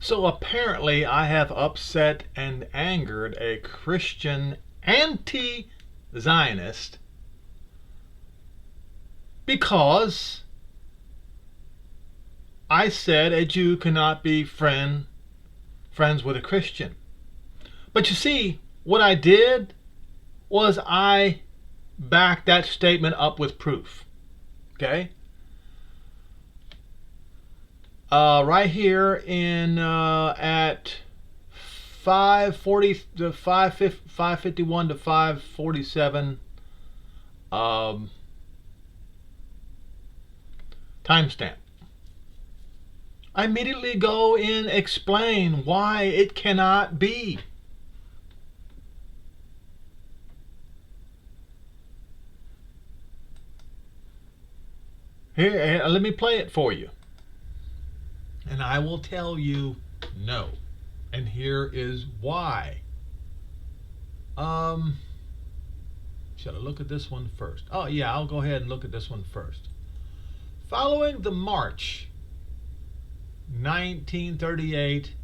So apparently I have upset and angered a Christian anti-Zionist because I said a Jew cannot be friends with a Christian. But you see, what I did was I backed that statement up with proof. Okay? Right here in at 540 to 551 to 547 timestamp. I immediately go and explain why it cannot be. Here, let me play it for you. And I will tell you no. And here is why. Should I look at this one first? Oh yeah, I'll go ahead and look at this one first. Following the March 1938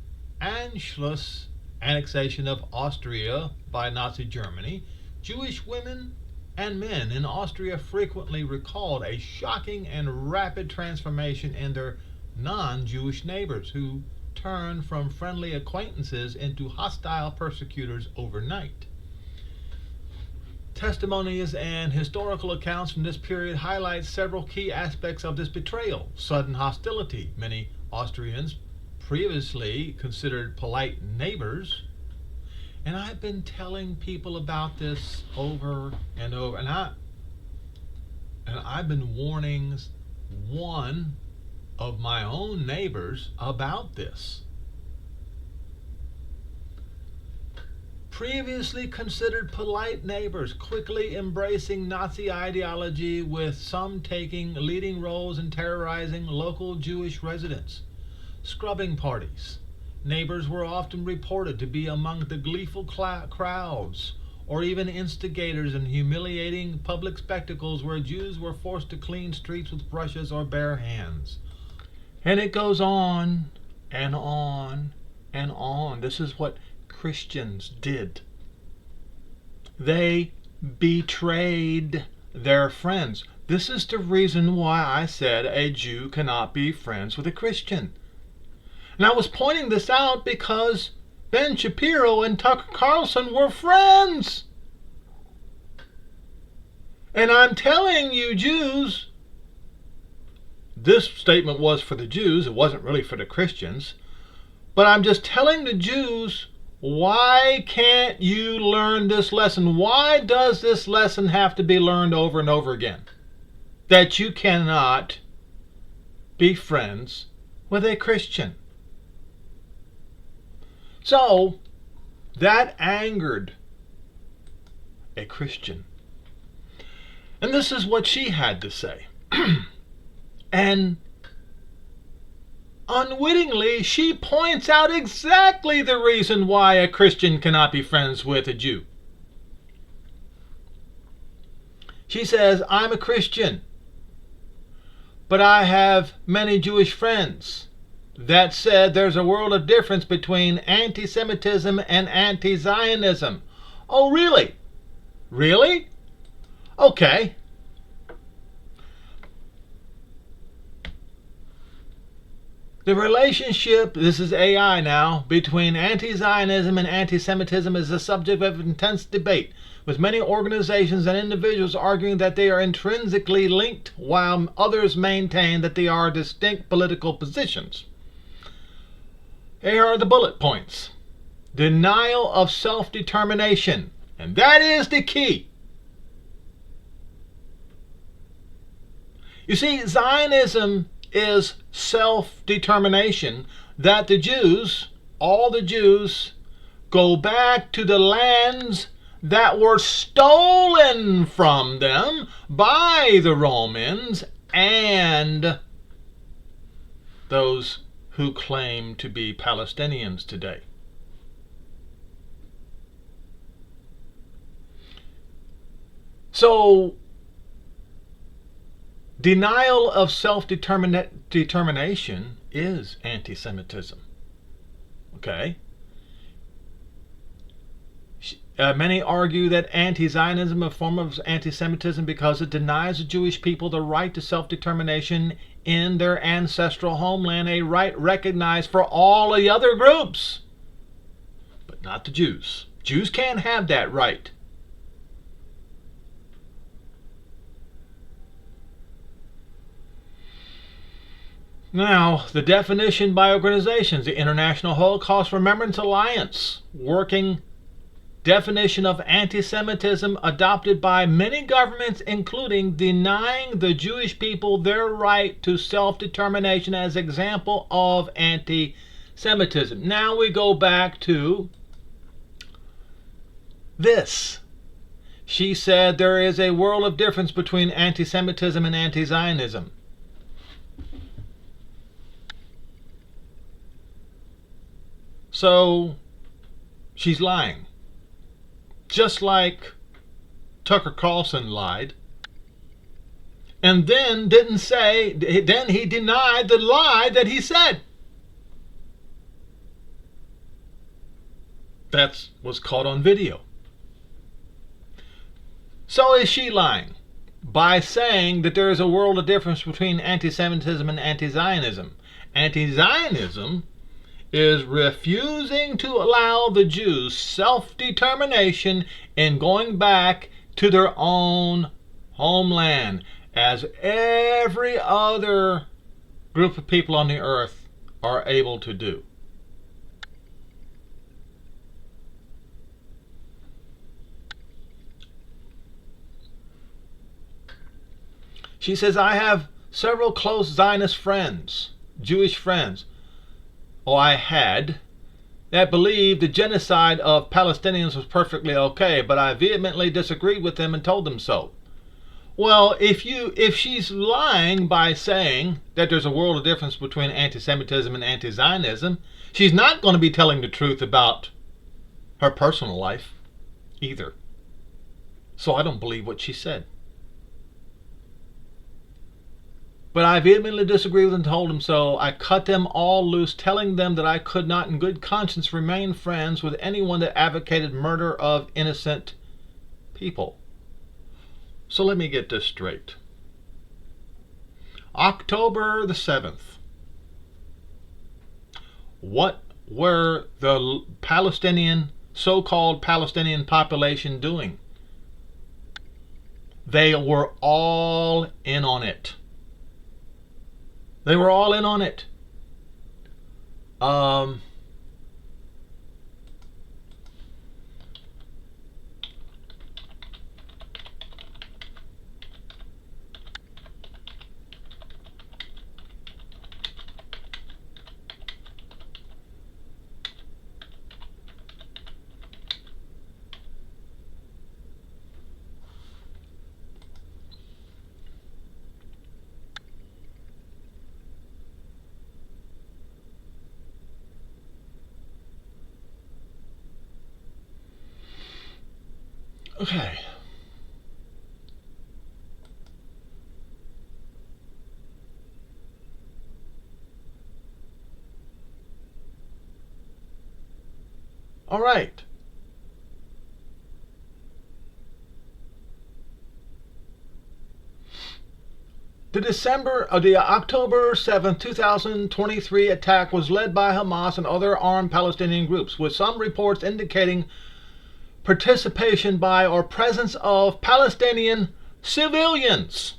Anschluss annexation of Austria by Nazi Germany, Jewish women and men in Austria frequently recalled a shocking and rapid transformation in their non-Jewish neighbors who turned from friendly acquaintances into hostile persecutors overnight. Testimonies and historical accounts from this period highlight several key aspects of this betrayal. Sudden hostility. Many Austrians, previously considered polite neighbors, and I've been telling people about this over and over, and I've been warning one of my own neighbors about this. Previously considered polite neighbors quickly embracing Nazi ideology, with some taking leading roles in terrorizing local Jewish residents. Scrubbing parties. Neighbors were often reported to be among the gleeful crowds, or even instigators in humiliating public spectacles where Jews were forced to clean streets with brushes or bare hands. And it goes on and on and on. This is what Christians did. They betrayed their friends. This is the reason why I said a Jew cannot be friends with a Christian. And I was pointing this out because Ben Shapiro and Tucker Carlson were friends. And I'm telling you, Jews, this statement was for the Jews. It wasn't really for the Christians. But I'm just telling the Jews, why can't you learn this lesson? Why does this lesson have to be learned over and over again? That you cannot be friends with a Christian. So, that angered a Christian. And this is what she had to say. And unwittingly, she points out exactly the reason why a Christian cannot be friends with a Jew. She says, I'm a Christian, but I have many Jewish friends. That said, there's a world of difference between anti-Semitism and anti-Zionism. Oh, really? Really? Okay. The relationship, this is AI now, between anti-Zionism and anti-Semitism is the subject of intense debate, with many organizations and individuals arguing that they are intrinsically linked, while others maintain that they are distinct political positions. Here are the bullet points. Denial of self-determination. And that is the key. You see, Zionism is self-determination, that the Jews, all the Jews, go back to the lands that were stolen from them by the Romans and those who claim to be Palestinians today. So, denial of self-determination is anti-Semitism. Okay. Many argue that anti-Zionism is a form of anti-Semitism because it denies the Jewish people the right to self-determination in their ancestral homeland, a right recognized for all the other groups, but not the Jews. Jews can't have that right. Now, the definition by organizations, the International Holocaust Remembrance Alliance, working definition of anti-Semitism adopted by many governments, including denying the Jewish people their right to self-determination as example of anti-Semitism. Now we go back to this. She said there is a world of difference between anti-Semitism and anti-Zionism. So she's lying. Just like Tucker Carlson lied. And then then he denied the lie that he said. That was caught on video. So is she lying by saying that there is a world of difference between anti-Semitism and anti-Zionism? Anti-Zionism is refusing to allow the Jews self-determination in going back to their own homeland, as every other group of people on the earth are able to do. She says, I have several close Zionist friends, Jewish friends, I had, that believed the genocide of Palestinians was perfectly okay, but I vehemently disagreed with them and told them so. Well, if she's lying by saying that there's a world of difference between anti-Semitism and anti-Zionism, she's not going to be telling the truth about her personal life either. So I don't believe what she said. But I vehemently disagreed with them and told them so. I cut them all loose, telling them that I could not in good conscience remain friends with anyone that advocated murder of innocent people. So let me get this straight. October the 7th. What were the so-called Palestinian population doing? They were all in on it. They were all in on it. Okay. All right. The October 7, 2023 attack was led by Hamas and other armed Palestinian groups, with some reports indicating participation by or presence of Palestinian civilians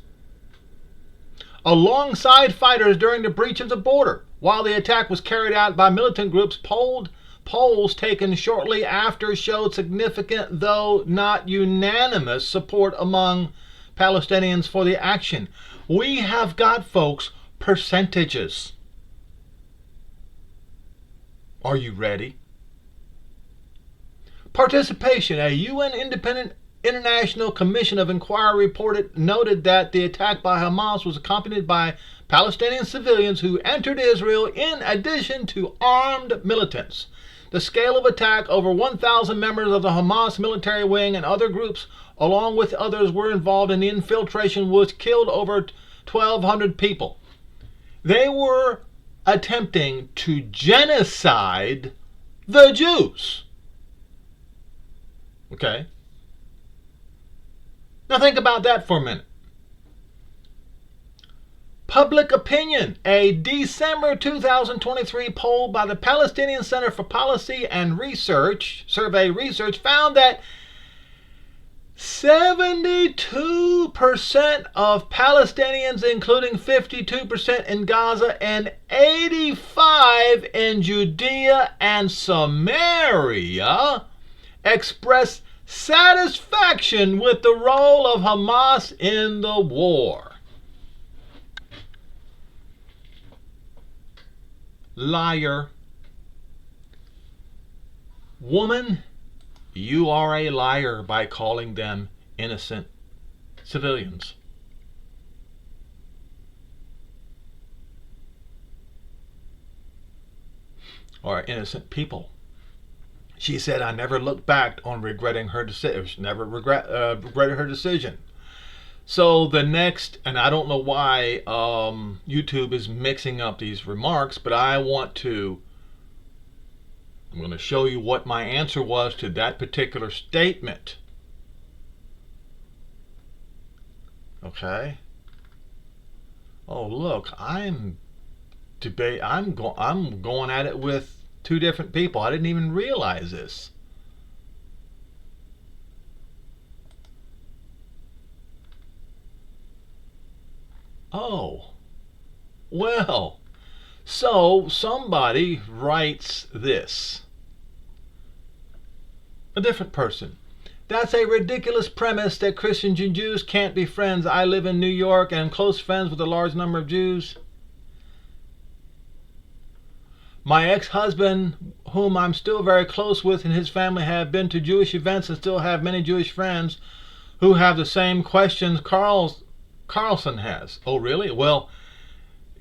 alongside fighters during the breach of the border. While the attack was carried out by militant groups, polls taken shortly after showed significant, though not unanimous, support among Palestinians for the action. We have got, folks, percentages. Are you ready? Participation. A UN Independent International Commission of Inquiry noted that the attack by Hamas was accompanied by Palestinian civilians who entered Israel in addition to armed militants. The scale of attack: over 1,000 members of the Hamas military wing and other groups, along with others, were involved in the infiltration, which killed over 1,200 people. They were attempting to genocide the Jews. Okay? Now think about that for a minute. Public opinion. A December 2023 poll by the Palestinian Center for Policy and Research, survey research, found that 72% of Palestinians, including 52% in Gaza and 85% in Judea and Samaria, expressed satisfaction with the role of Hamas in the war. Liar. Woman, you are a liar by calling them innocent civilians. Or innocent people. She said, I never looked back on regretting her decision. Never regretted her decision. So the next, and I don't know why YouTube is mixing up these remarks, but I'm going to show you what my answer was to that particular statement. Okay. Oh, look, I'm going at it with two different people. I didn't even realize this. Oh, well, so somebody writes this. A different person. That's a ridiculous premise that Christians and Jews can't be friends. I live in New York and am close friends with a large number of Jews. My ex-husband, whom I'm still very close with, and his family have been to Jewish events and still have many Jewish friends who have the same questions Carlson has. Oh, really? Well,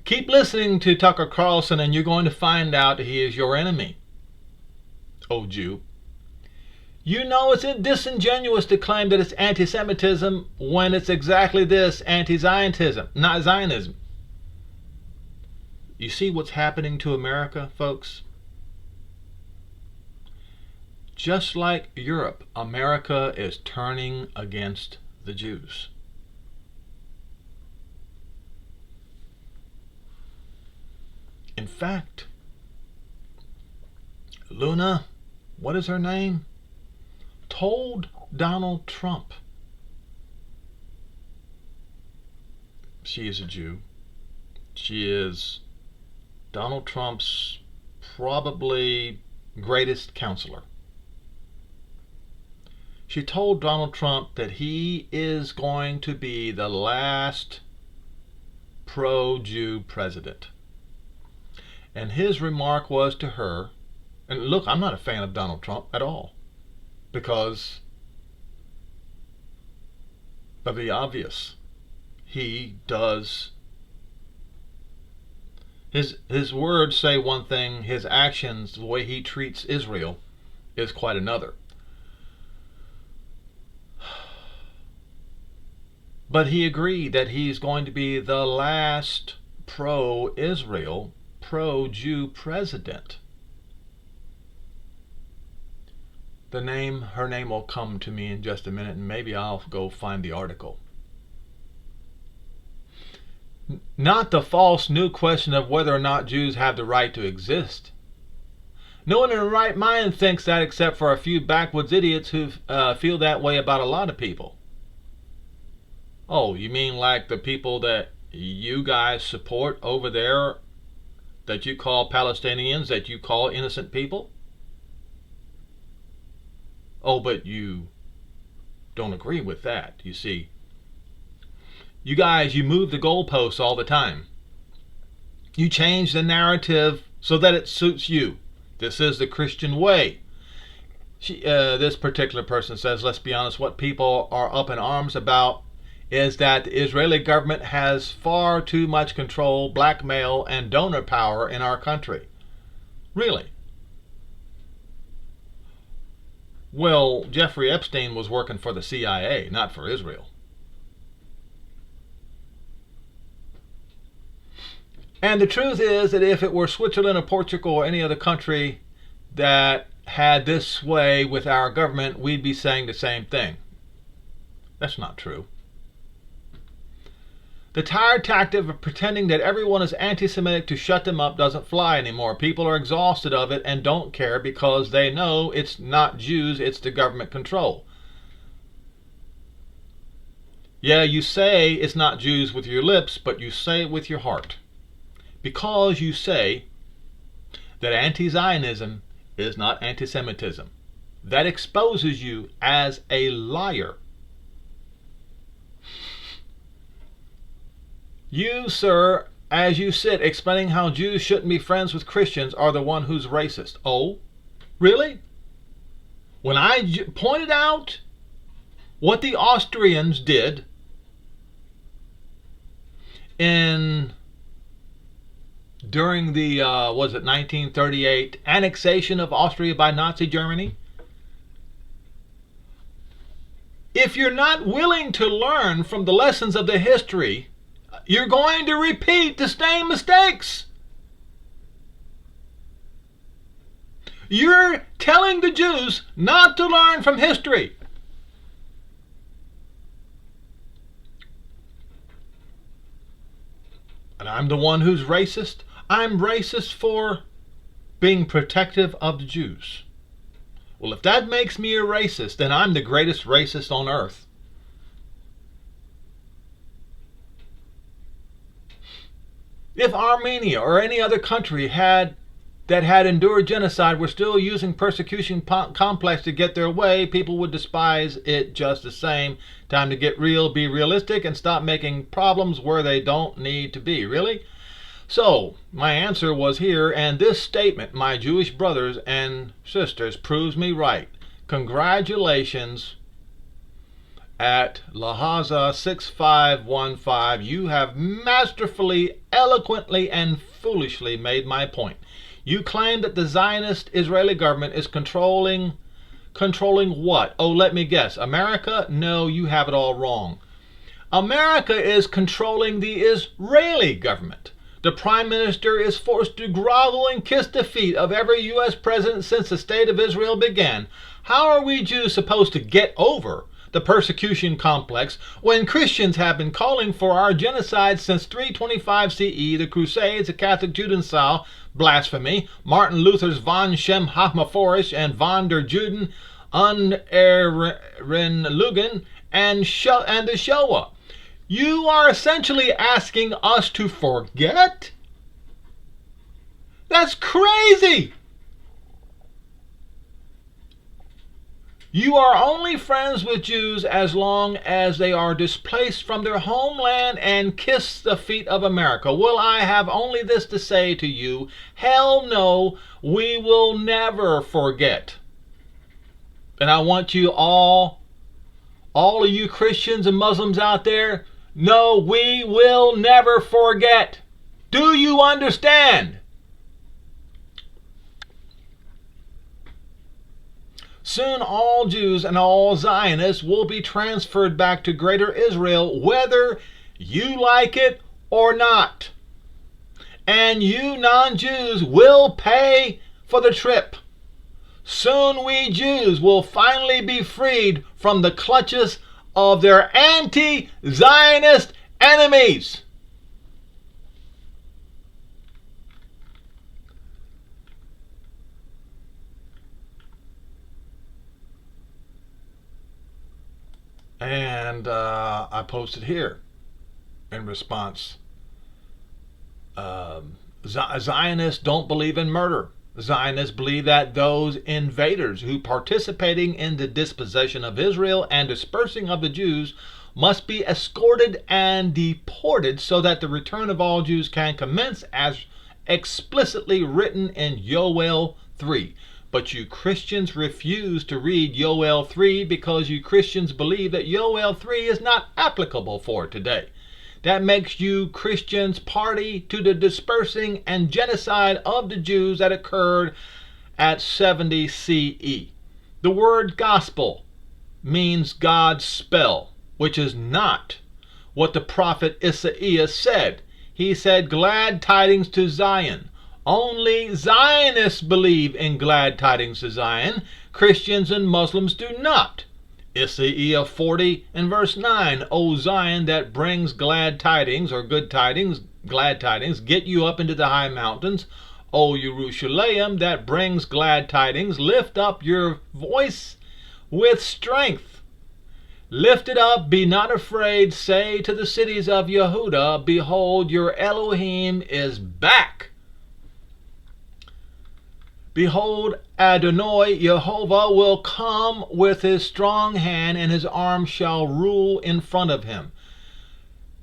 keep listening to Tucker Carlson and you're going to find out he is your enemy. Oh, Jew. You know it's disingenuous to claim that it's anti-Semitism when it's exactly this, anti-Zionism, not Zionism. You see what's happening to America, folks? Just like Europe, America is turning against the Jews. In fact, Luna, what is her name? Told Donald Trump. She is a Jew. She is Donald Trump's probably greatest counselor. She told Donald Trump that he is going to be the last pro-Jew president. And his remark was to her, and look, I'm not a fan of Donald Trump at all, because of the obvious. He does, his words say one thing, his actions, the way he treats Israel, is quite another. But he agreed that he's going to be the last pro-Israel, pro-Jew president. Her name will come to me in just a minute, and maybe I'll go find the article. Not the false new question of whether or not Jews have the right to exist. No one in their right mind thinks that, except for a few backwoods idiots who feel that way about a lot of people. Oh, you mean like the people that you guys support over there, that you call Palestinians, that you call innocent people? Oh, but you don't agree with that, you see. You guys, you move the goalposts all the time. You change the narrative so that it suits you. This is the Christian way. This particular person says, let's be honest, what people are up in arms about is that the Israeli government has far too much control, blackmail, and donor power in our country. Really? Well, Jeffrey Epstein was working for the CIA, not for Israel. And the truth is that if it were Switzerland or Portugal or any other country, that had this sway with our government, we'd be saying the same thing. That's not true. The tired tactic of pretending that everyone is anti-Semitic to shut them up doesn't fly anymore. People are exhausted of it and don't care because they know it's not Jews, it's the government control. Yeah, you say it's not Jews with your lips, but you say it with your heart. Because you say that anti-Zionism is not anti-Semitism. That exposes you as a liar. You, sir, as you sit explaining how Jews shouldn't be friends with Christians, are the one who's racist. Oh, really? When I pointed out what the Austrians did during the, 1938 annexation of Austria by Nazi Germany? If you're not willing to learn from the lessons of the history, you're going to repeat the same mistakes. You're telling the Jews not to learn from history. And I'm the one who's racist. I'm racist for being protective of the Jews. Well, if that makes me a racist, then I'm the greatest racist on earth. If Armenia or any other country that had endured genocide were still using persecution complex to get their way, people would despise it just the same. Time to get real, be realistic, and stop making problems where they don't need to be. Really? So, my answer was here, and this statement, my Jewish brothers and sisters, proves me right. Congratulations at Lahaza 6515. You have masterfully, eloquently, and foolishly made my point. You claim that the Zionist Israeli government is controlling what? Oh, let me guess. America? No, you have it all wrong. America is controlling the Israeli government. The Prime Minister is forced to grovel and kiss the feet of every U.S. president since the State of Israel began. How are we Jews supposed to get over the persecution complex when Christians have been calling for our genocide since 325 CE, the Crusades, the Catholic Judenzahl, blasphemy, Martin Luther's von Shem Hachmaforisch and von der Juden Unehrenlügen, and the Shoah? You are essentially asking us to forget? That's crazy! You are only friends with Jews as long as they are displaced from their homeland and kiss the feet of America. Well, I have only this to say to you. Hell no, we will never forget. And I want you all of you Christians and Muslims out there, no, we will never forget. Do you understand? Soon all Jews and all Zionists will be transferred back to Greater Israel, whether you like it or not. And you non-Jews will pay for the trip. Soon we Jews will finally be freed from the clutches of their anti-Zionist enemies. And I posted here in response. Zionists don't believe in murder. Zionists believe that those invaders who participating in the dispossession of Israel and dispersing of the Jews must be escorted and deported so that the return of all Jews can commence as explicitly written in Yoel 3. But you Christians refuse to read Yoel 3 because you Christians believe that Yoel 3 is not applicable for today. That makes you Christians party to the dispersing and genocide of the Jews that occurred at 70 CE. The word gospel means God's spell, which is not what the prophet Isaiah said. He said, glad tidings to Zion, Only Zionists believe in glad tidings to Zion. Christians and Muslims do not. Isaiah 40 and verse 9, O Zion that brings glad tidings, or good tidings, glad tidings, get you up into the high mountains. O Jerusalem that brings glad tidings, lift up your voice with strength. Lift it up, be not afraid. Say to the cities of Yehuda, behold, your Elohim is back. Behold, Adonai, Jehovah, will come with his strong hand, and his arm shall rule in front of him.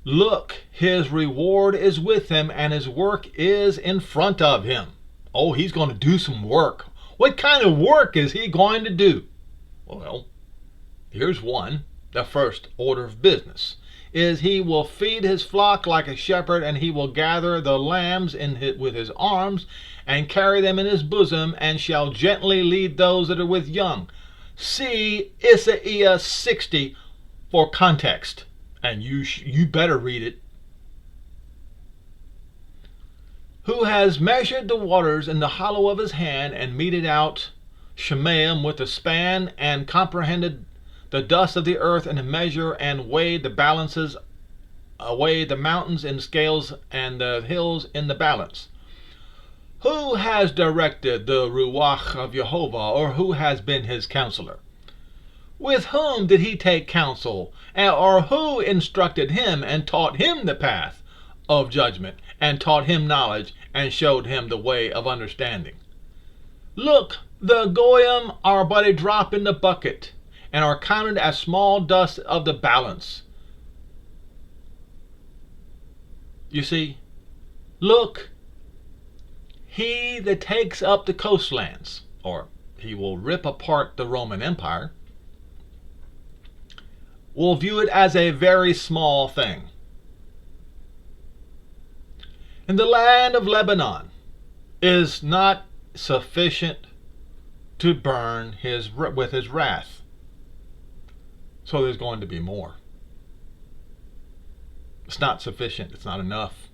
Look, his reward is with him, and his work is in front of him. Oh, he's going to do some work. What kind of work is he going to do? Well, here's one. The first order of business is he will feed his flock like a shepherd, and he will gather the lambs with his arms and carry them in his bosom, and shall gently lead those that are with young. See Isaiah 60 for context, and you better read it. Who has measured the waters in the hollow of his hand, and meted out Shemaim with a span, and comprehended the dust of the earth in a measure, and weighed the balances, weighed the mountains in scales, and the hills in the balance. Who has directed the Ruach of Jehovah, or who has been his counselor? With whom did he take counsel, or who instructed him and taught him the path of judgment, and taught him knowledge, and showed him the way of understanding? Look, the Goyim are but a drop in the bucket, and are counted as small dust of the balance. You see, look, he that takes up the coastlands, or he will rip apart the Roman Empire, will view it as a very small thing. And the land of Lebanon is not sufficient to burn with his wrath. So there's going to be more. It's not sufficient. It's not enough.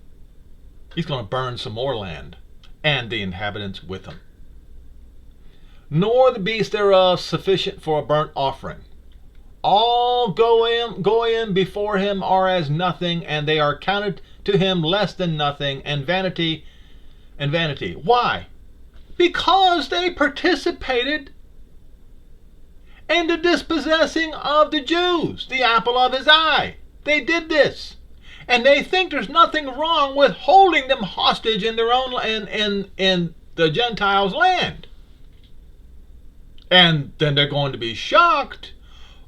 He's going to burn some more land, and the inhabitants with him. Nor the beasts thereof sufficient for a burnt offering. All goyim before him are as nothing, and they are counted to him less than nothing, and vanity. Why? Because they participated in the dispossessing of the Jews, the apple of his eye. They did this. And they think there's nothing wrong with holding them hostage in their own in the Gentiles' land. And then they're going to be shocked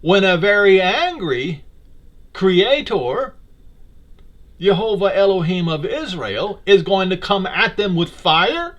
when a very angry creator, Jehovah Elohim of Israel, is going to come at them with fire.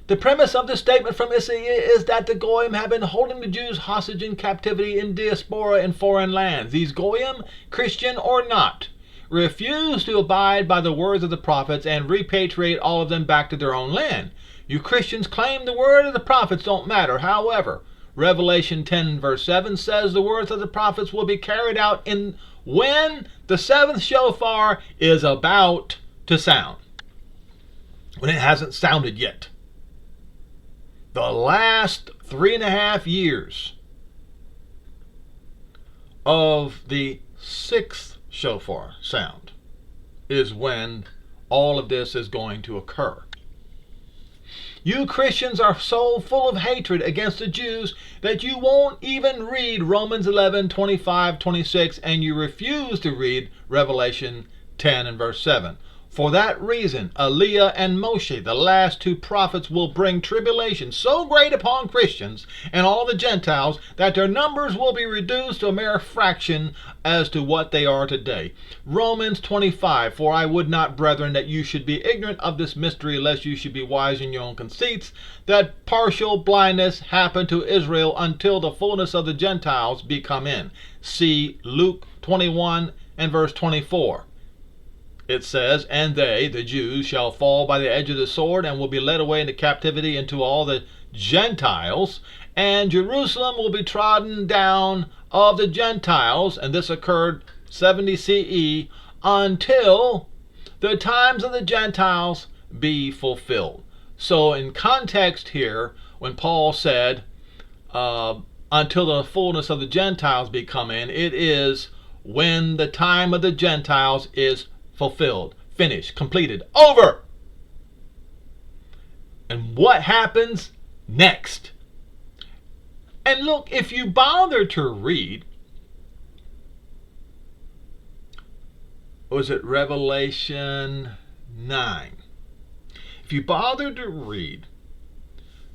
The premise of the statement from Isaiah is that the Goyim have been holding the Jews hostage in captivity in diaspora in foreign lands. These Goyim, Christian or not, refuse to abide by the words of the prophets and repatriate all of them back to their own land. You Christians claim the word of the prophets don't matter. However, Revelation 10 verse 7 says the words of the prophets will be carried out when the seventh shofar is about to sound. When it hasn't sounded yet. The last 3.5 years of the sixth shofar sound is when all of this is going to occur. You Christians are so full of hatred against the Jews that you won't even read Romans 11, 25, 26, and you refuse to read Revelation 10 and verse 7. For that reason, Eliah and Moshe, the last two prophets, will bring tribulation so great upon Christians and all the Gentiles that their numbers will be reduced to a mere fraction as to what they are today. Romans 25, For I would not, brethren, that you should be ignorant of this mystery, lest you should be wise in your own conceits, that partial blindness happened to Israel until the fullness of the Gentiles be come in. See Luke 21 and verse 24. It says, And they, the Jews, shall fall by the edge of the sword, and will be led away into captivity into all the Gentiles, and Jerusalem will be trodden down of the Gentiles. And this occurred 70 CE, until the times of the Gentiles be fulfilled. So in context here, when Paul said, until the fullness of the Gentiles be come in, it is when the time of the Gentiles is fulfilled, finished, completed, over. And what happens next? And look, if you bother to read, was it Revelation 9? If you bother to read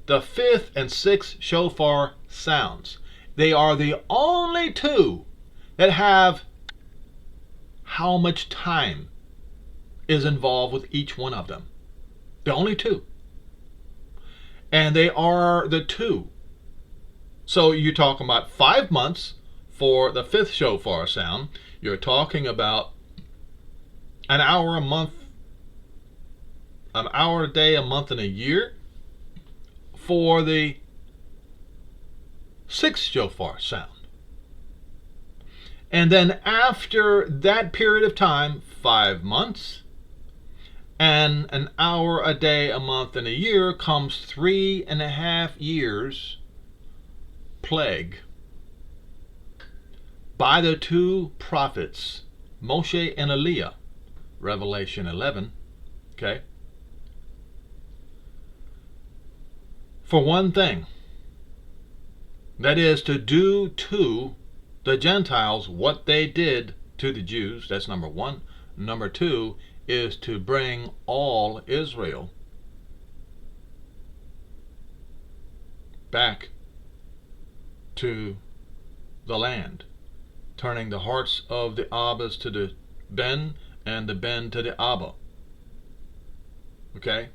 the 5th and 6th shofar sounds, they are the only two that have how much time is involved with each one of them. The only two. And they are the two. So you're talking about 5 months for the 5th shofar sound. You're talking about an hour a month, an hour a day, a month, and a year for the 6th shofar sound. And then after that period of time, 5 months and an hour a day, a month, and a year, comes 3.5 years plague by the two prophets, Moshe and Eliah, Revelation 11. Okay? For one thing, that is to do to the Gentiles what they did to the Jews. That's number one. Number two is to bring all Israel back to the land, turning the hearts of the Abbas to the Ben and the Ben to the Abba. Okay?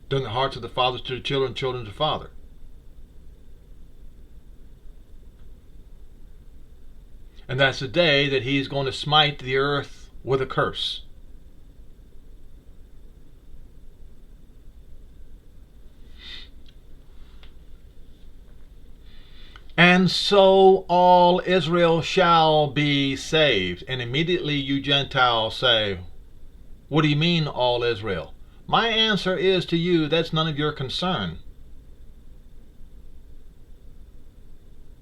Turning the hearts of the fathers to the children, children to the father. And that's the day that he's going to smite the earth with a curse. And so all Israel shall be saved. And immediately you Gentiles say, what do you mean all Israel? My answer is to you, that's none of your concern.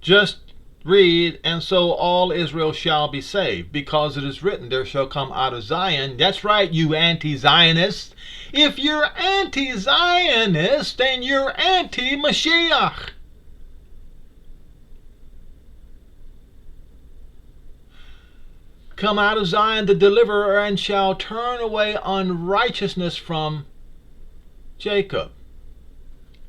Just read, and so all Israel shall be saved, because it is written, there shall come out of Zion. That's right, you anti-Zionists. If you're anti-Zionist, then you're anti-Mashiach. Come out of Zion the deliverer, and shall turn away unrighteousness from Jacob.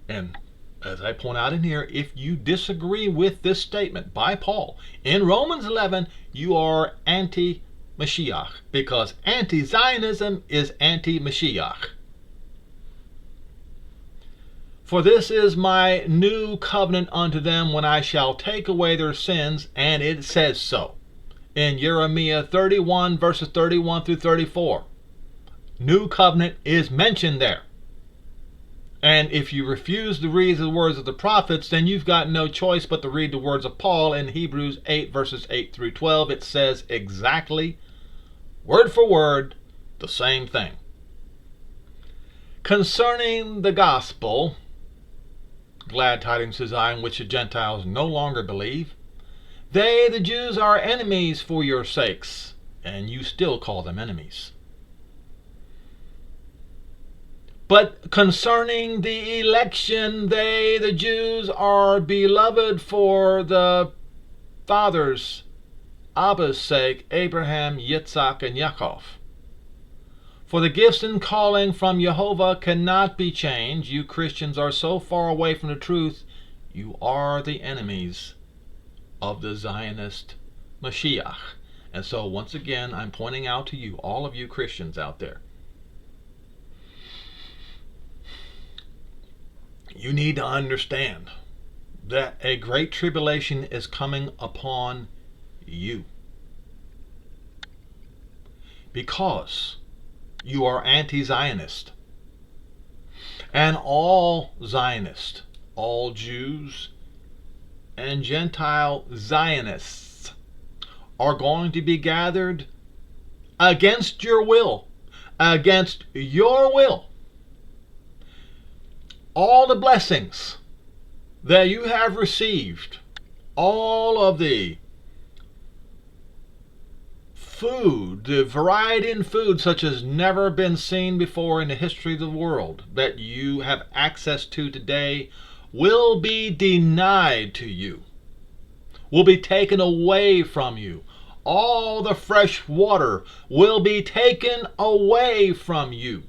And as I point out in here, if you disagree with this statement by Paul in Romans 11, you are anti-Mashiach, because anti-Zionism is anti-Mashiach. For this is my new covenant unto them, when I shall take away their sins, and it says so in Jeremiah 31 verses 31 through 34. New covenant is mentioned there. And if you refuse to read the words of the prophets, then you've got no choice but to read the words of Paul in Hebrews 8 verses 8 through 12. It says exactly, word for word, the same thing. Concerning the gospel, glad tidings to Zion, which the Gentiles no longer believe. They, the Jews, are enemies for your sakes, and you still call them enemies. But concerning the election, they, the Jews, are beloved for the fathers, Abba's sake, Abraham, Yitzhak, and Yaakov. For the gifts and calling from Jehovah cannot be changed. You Christians are so far away from the truth, you are the enemies of the Zionist Mashiach. And so once again, I'm pointing out to you, all of you Christians out there, you need to understand that a great tribulation is coming upon you, because you are anti-Zionist. And all Zionists, all Jews and Gentile Zionists, are going to be gathered against your will, against your will. All the blessings that you have received, all of the food, the variety in food such as never been seen before in the history of the world that you have access to today, will be denied to you, will be taken away from you. All the fresh water will be taken away from you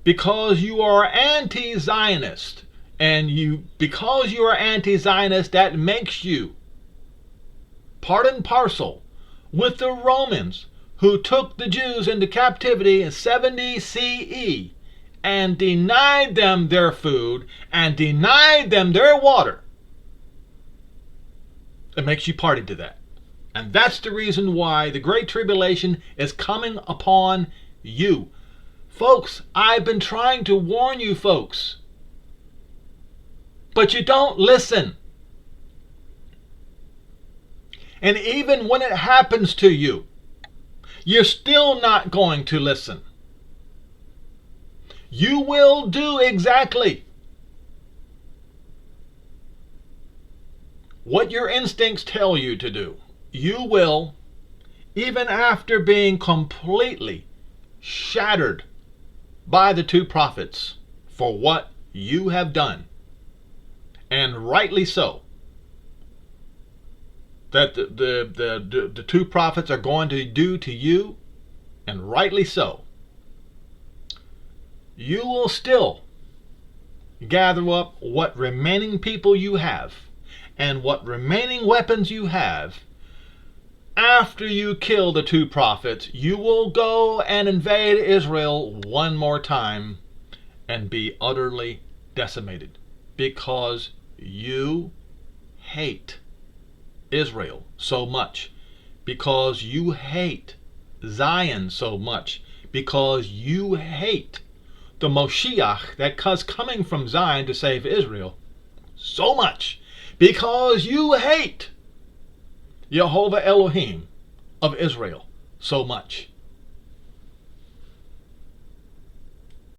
because you are anti-Zionist. And because you are anti-Zionist, that makes you part and parcel with the Romans who took the Jews into captivity in 70 CE and denied them their food and denied them their water. It makes you party to that. And that's the reason why the Great Tribulation is coming upon you. Folks, I've been trying to warn you folks, but you don't listen. And even when it happens to you, you're still not going to listen. You will do exactly what your instincts tell you to do. You will, even after being completely shattered by the two prophets for what you have done, and rightly so, that the two prophets are going to do to you, and rightly so, you will still gather up what remaining people you have and what remaining weapons you have. After you kill the two prophets, you will go and invade Israel one more time and be utterly decimated because you hate Israel so much, because you hate Zion so much, because you hate the Mashiach that is coming from Zion to save Israel so much, because you hate Jehovah Elohim of Israel so much.